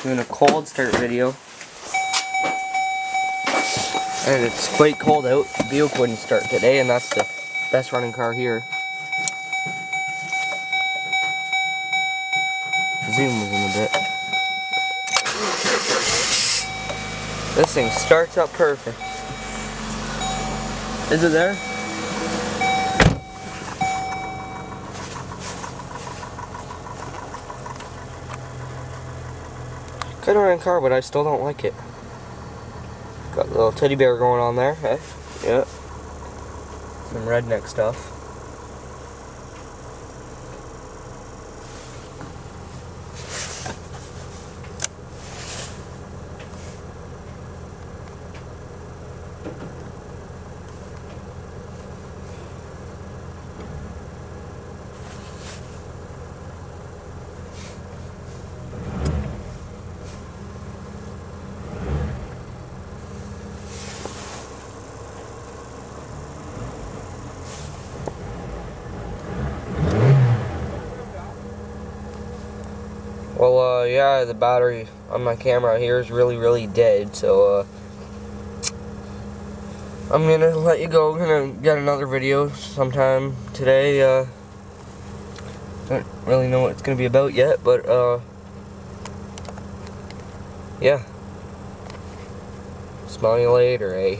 Doing a cold start video. And it's quite cold out. The Buick wouldn't start today, and that's the best running car here. Zoom was in a bit. This thing starts up perfect. Is it there? Good running car, but I still don't like it. Got a little teddy bear going on there, eh? Yeah. Some redneck stuff. Well, yeah, the battery on my camera here is really dead, so, I'm gonna let you go. I'm gonna get another video sometime today. Don't really know what it's gonna be about yet, but, yeah. Smell you later, eh?